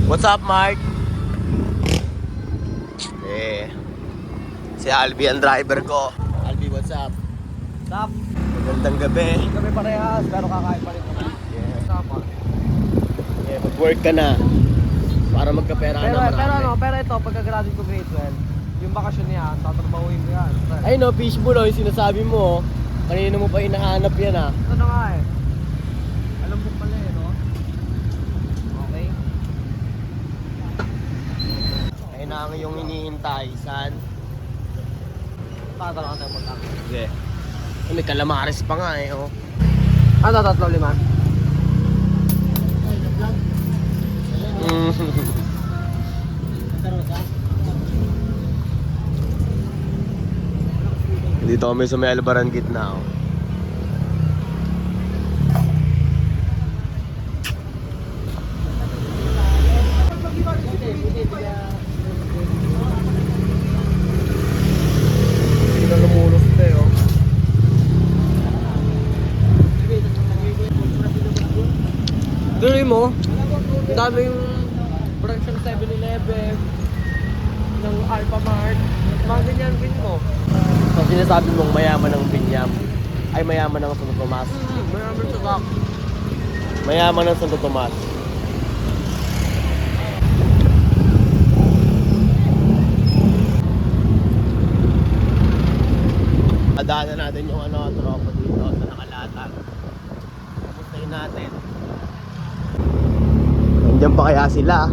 What's up, Mark? Si Albi ang driver ko. Albi, what's up? Stop. Magandang gabi. Kami parehas, pero kakain pa rin naman. Stop. Mag-work ka na. Para magkapera ka na marami. Pero ito, pagka-graduate ko grade 12, yung bakasyon niya, tatrabahuin ko yan. Ay no, fishbowl yung sinasabi mo. Kanina mo pa hinahanap yan ah. Ito na nga eh. Alam mo pala eh, no? Okay. Ayun na ang iyong hinihintay, san? Tatalo ka tayo magkak. Sige. May calamares pa nga eh, oh. Ano, 3-5? Dito kami sa may Albaran gitna, oh. Hindi na lumulos tayo. Tuloy mo, ang dami yung branch ng 7-Eleven, ng Alphamart, mga ganyan din mo. So sinasabi mong mayaman ng Binyam, ay mayaman ng Santo Tomas. Maraming sa back. Mayaman ng Santo Tomas. Adaanan natin yung tropa dito sa Nakalatag. Kamustahin natin. Nandyan pa kaya sila?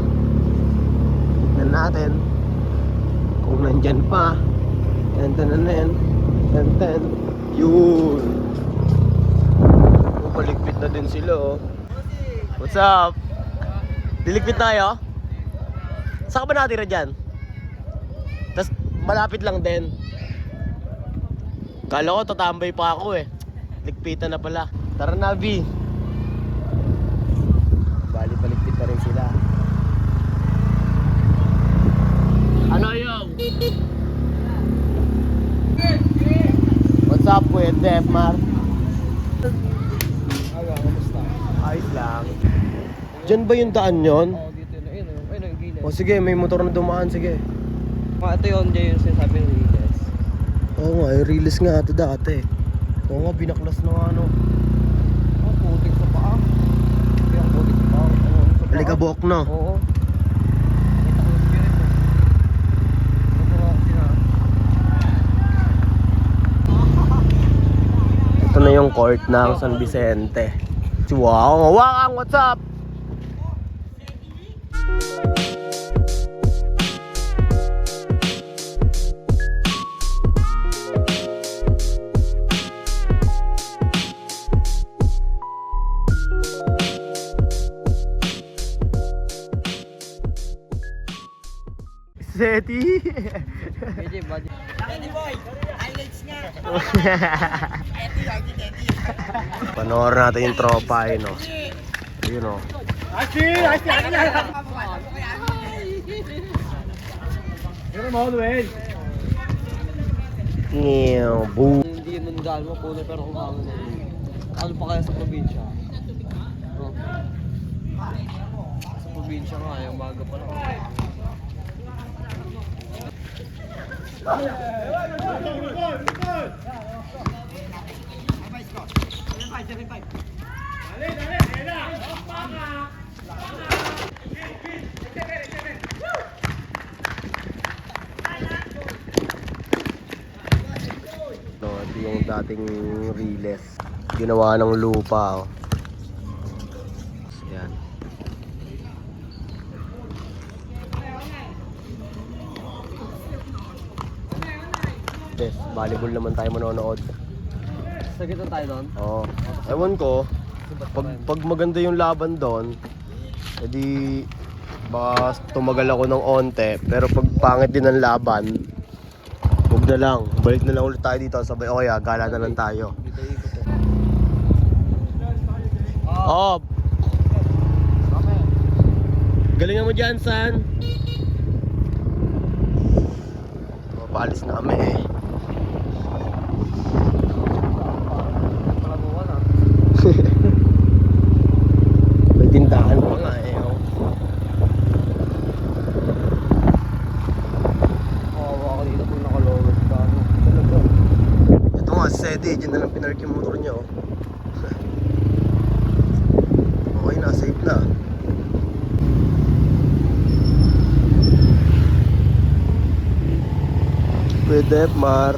Tignan natin. Kung nandyan pa. Ten. Yun. Paligpit na din sila, oh. What's up? Liligpit na kayo? Saan ka ba natira dyan? Tas malapit lang din. Kala ko tatambay pa ako eh. Ligpitan na pala. Tara na, B. Bali, paligpit na rin sila. Ano yung? What's up with Defmar? Aga, kamusta? Ayos lang. Diyan ba yung daan yon? Oo, dito yun. Ayun, yung gilid. O sige, may motor na dumaan, sige. Ito yun, dyan yung sinasabi ng Riles. Oo nga, yung release nga ito dati. Oo nga, binaklas na nga ano. Oh, putik sa paa. Kaya putik sa paa. Alikabok no? Oo. Kita ko yung spirit mo. Ano sina? Ito na yung court ng San Vicente. Wow, ngawakang, what's up? Seti. BJ, budget. Panoorin natin yung tropa eh, no? Yun, no? Boom. Hindi yun nandaan mo, puno pero kumangin mo. Ano pa kaya sa probinsya? No? Sa probinsya nga, yung maga pa lang. No, ito yung dating Riles. Ginawa ng lupa, oh. Yan. Yes, volleyball naman tayo manonood. Sa gitna tayo doon? Oo. Ewan ko, pag maganda yung laban doon, edi baka tumagal ako ng onte, pero pag pangit din ang laban, huwag na lang. Balik na lang ulit tayo dito, sabay o kaya gala na lang tayo. Dito ikot eh. Oh, galingan mo dyan, San. Paalis na kami eh. May tindahan pa nga eh, oh. steady. Diyan na lang pinark yung motor niya, oh. Okay na, safe na. Pwede, Mar.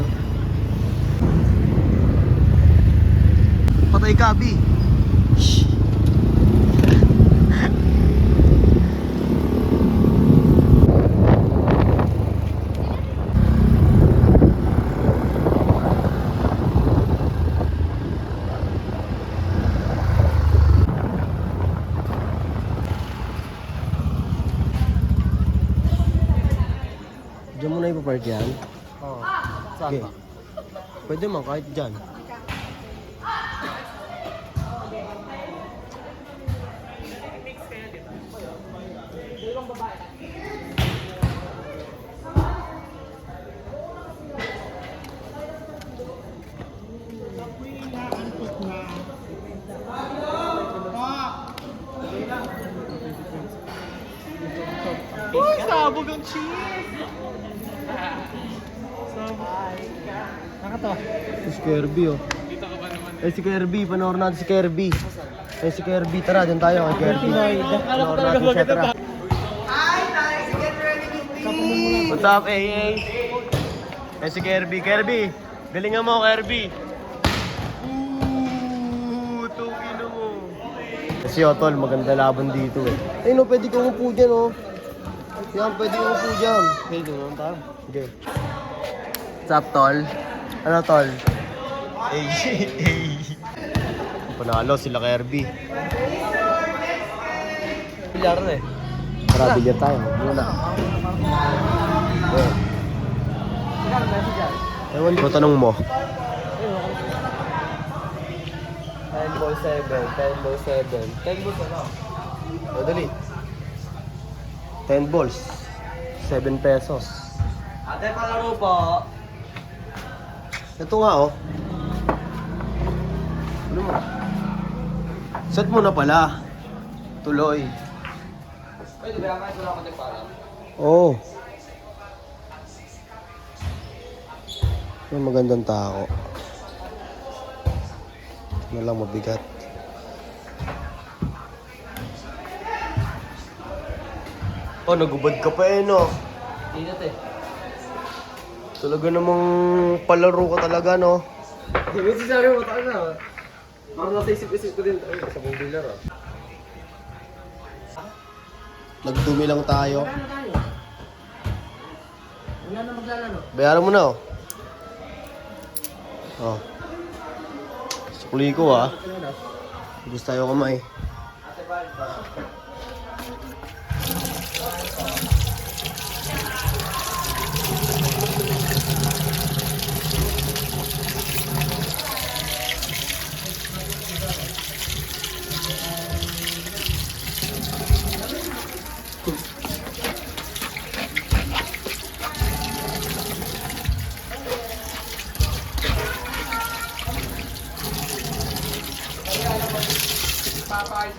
Patay ka, Bi. Shh. Diyan mo na ipapark yan? Oo. Saan Okay. ba? Pwede man, kahit dyan. Uy, sabog ang cheese! Nakatawa. Si Kirby, oh. Eh, si Kirby. Panoorin natin si Kirby. Eh, si Kirby. Tara, dyan tayo kay Kirby. Panoorin natin siya, tara. What's up, AA? Eh, si Kirby. Kirby, galingan mo, Kirby. Tukino mo. Kasi, Otol, maganda laban dito, eh. Eh, no, pwede kang upo dyan, oh. Yan, pwede kang upo dyan. Okay, doon tayo. Okay. What's up, Tol? Ano, Tol? Hey, hey. Panalo sila kay RB. Bilyar na eh. Tara, bilyan tayo. Muna. Okay. Ewan ko, tanong mo. 10 ball 7, 10 ball 7. 10 balls ano? Madali. 10 balls. 7 pesos. Ate, palaro po. Ito nga, oh. Ano mo? Set mo na pala. Tuloy. Pwede ba kahit wala ako nagparang? Oo. May magandang tao. Ito na lang mabigat. Oh, nagubad ka pa eh, no? Ingat eh. Talaga namang palaro ka talaga, no? Hindi si Sari mo tayo na. Parang nasa isip-isip ko din. Ay, sa mong bilyar ah. Nagdumi lang tayo. Wala na maglalaro. Bayaran mo na, oh. Oh. Sukli ko, ah. Gusto tayo kamay.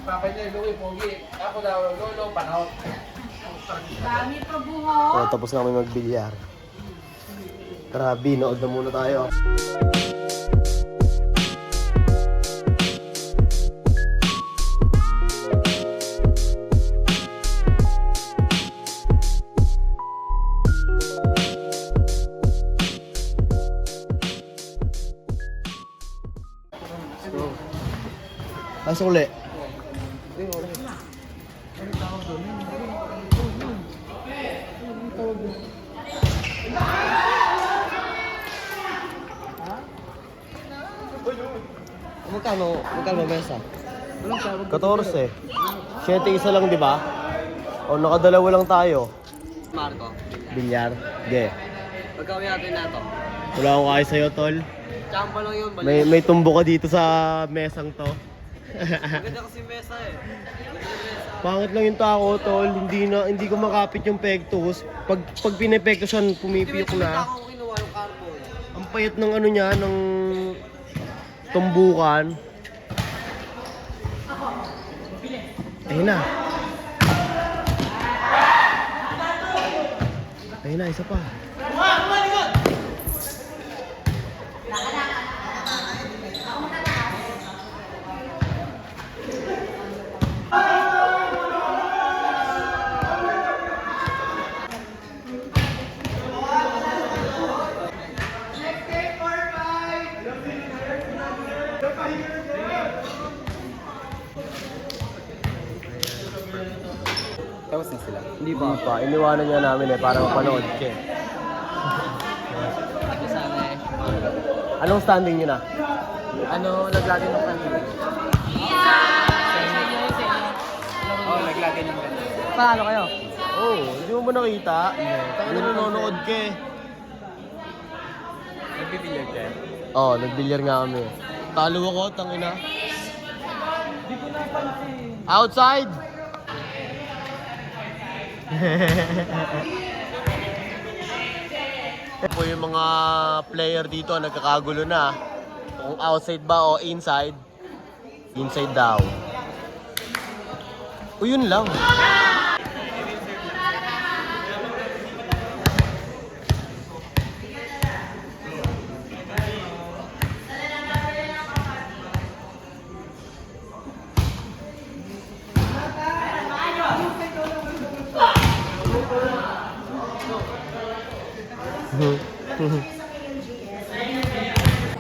Papa niya, Louie, Pogi. Ako daw, Lolo, panahon. Dami pa buho. Oh, tapos na kami magbilyar. Grabe, nood na muna tayo. Pasok ulit. Magkano mesa? 14. 7 isa lang, di ba? O, nakadalawa lang tayo. Marco. Bilyar. Ge. Pagkawin natin na to. Wala akong kaya sa'yo, tol. Champa lang yun, balik. May tumbo ka dito sa mesang to. Maganda kasi mesa eh. Pangit lang yung tako, tol. Hindi ko makapit yung pectus. Pag pinepectusan, pumipiyok na. Ako kinuha yung carbon. Ang payat ng ano niya, ng tumbukan. Ayun na. Ayun na, isa pa. Tapos na sila. Hindi Hindi pa. Iniwanan niya namin para mapanood siya. Anong standing niyo na? Ano, naglagay ng kanina? Oo, naglagay ng kanina. Paano kayo? Oh, hindi mo ba nakita? Hindi. Nanonood ka eh. Nagbibilyag ka? Oo, nagbilyar nga kami. Talo ako, tangina. Hindi ko napansin. Outside! Po yung mga player dito nagkakagulo na. Kung outside ba o inside? Inside daw. O yun lang.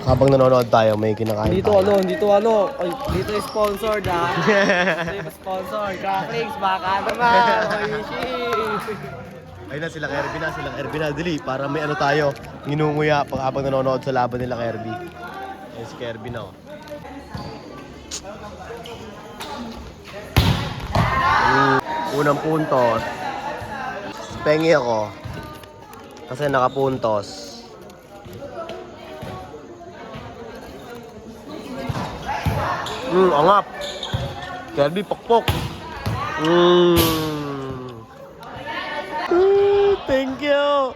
Habang nanonood tayo, may kinakain Dito tayo. Ay, dito is sponsored ha. Dito is sponsored. Cracklings, baka naman. Oishi. Ayun na sila Kirby na. Dili, para may ano tayo, nginunguya pag habang nanonood sa laban nila Kirby. Ayun si Kirby na oh. Unang puntos. Pengi ako. Kasi nakapuntos. Angap. Kirby, pokpok. Thank you.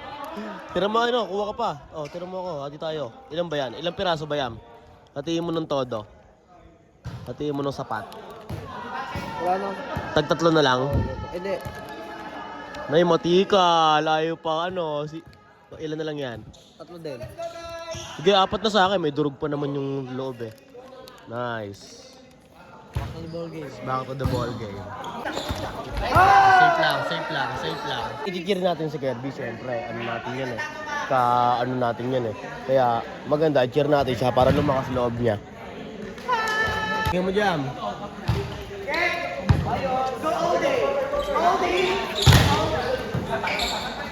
Tira mo kuha ka pa. Oh, tira mo ako, hati tayo. Ilan ba yan? Ilang piraso ba yan? Hatiin mo ng todo. Hatiin mo ng sapat. Wala na. Tag-tatlo na lang. Hindi. Nay, matika. Layo pa ilan na lang yan? 3 din. Sige, 4 na sa akin. May durog pa naman yung loob eh. Nice. Back to the ball game. Back to the ball game. Safe lang. Ikikir natin si Kirby, syempre. Ano natin yan eh. Ano natin yan eh. Kaya maganda, cheer natin siya para lumakas loob niya. Tingnan mo dyan.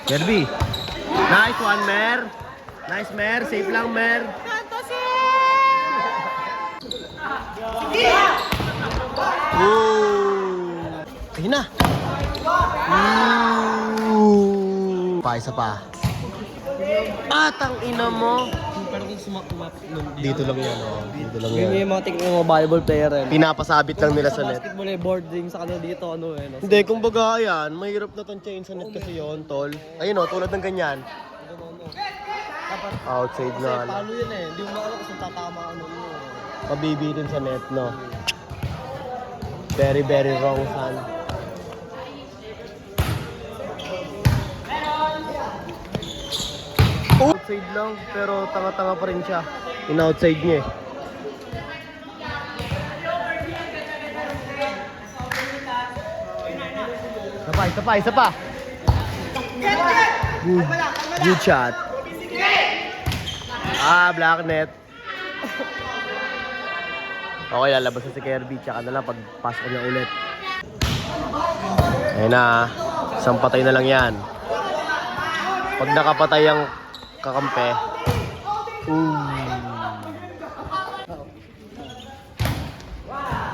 Kirby. Nice one, Mer. Nice, Mer. Safe lang, Mer. Ayun na. Isa pa. Tang ina mo. Parang sumakumap nun. Dito lang yan, oh. Dito lang Yun yan. yung mga technique ng mga volleyball player eh. Pinapasabit lang nila sa net. Basketball eh, boarding sa kanila dito, ano eh. No? Hindi, kumbaga yan, mahirap na tong chain sa net kasi yon tol. Ayun, oh, tulad ng ganyan. Dapat, Outside kasi na. paano yun eh. Hindi mo alam kung tatama ano mo eh. Mabibitin sa net, no? Very, very wrong, son. Outside lang, pero tanga-tanga pa rin siya. In-outside niya eh. Isa pa. Good shot. Black net. Okay, lalabas na si Kirby. Tsaka na lang pagpasok niya ulit. Ayun na. Isang patay na lang yan. Pag nakapatay ang kakampi.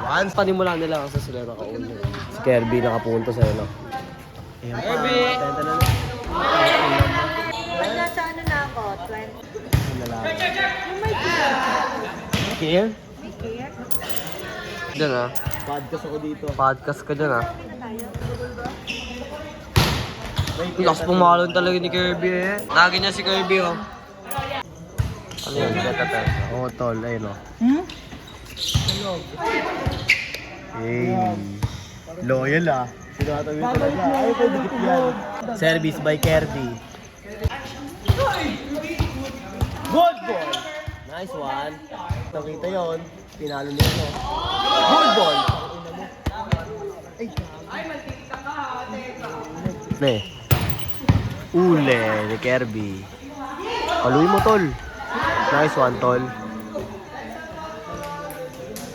Once. Panimula nila kasi sila nakauna. Si Kirby nakapunto sa no. Ayan pa. Kirby! Tenta na. Nasa ano na ako? 20. Yung may Kill? care? Diyan ah. Podcast ako dito. Podcast ka dyan ah. Ano tayo? Lakas pumalon talaga ni Kirby eh. Lagi niya si Kirby oh. Ano yun? Oo, tol. Ayun o. Hey. Loyal ah. Sinatabi talaga. Ay, pwede yan. Service by Kirby. Good ball! Nice one. Nakita yun. Pinalo niya no. Good ball! Ne. Ule ni Kirby. Paluin mo, tol. Nice one, tol.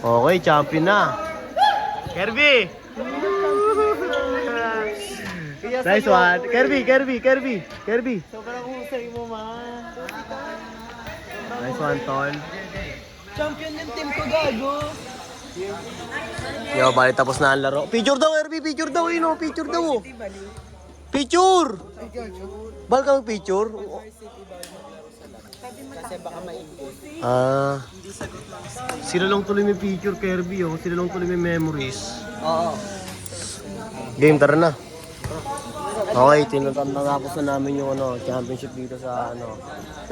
Okay, champion na. Kirby! Nice one. Kirby. Sobrang husay mo, man. Nice one, tol. Champion yung team ko, gago. Yo, bali tapos na ang laro. Picture daw, Kirby. Picture daw, Picture daw. Picture! Bal kang picture? Kasi baka maingit. Ah. Sila lang tuloy may picture, Kirby, oh. Sila lang tuloy may memories. Oo. Game, tara na. Okay, tinatapos na namin yung championship dito sa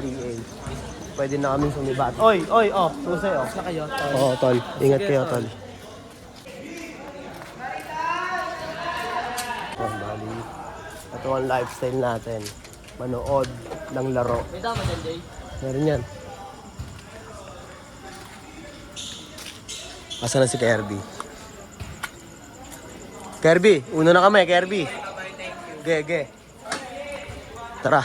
3A. Pwede na kaming sumibat. Oy, susay, oh. Sa kayo? Oo, tol. Ingat kayo, tol. Oh, bali. Ito ang lifestyle natin. Manood ng laro. May tama dyan, Jay. Meron yan. Asa na si Kirby? Kirby, una na kami, Kirby. Ge. Tara.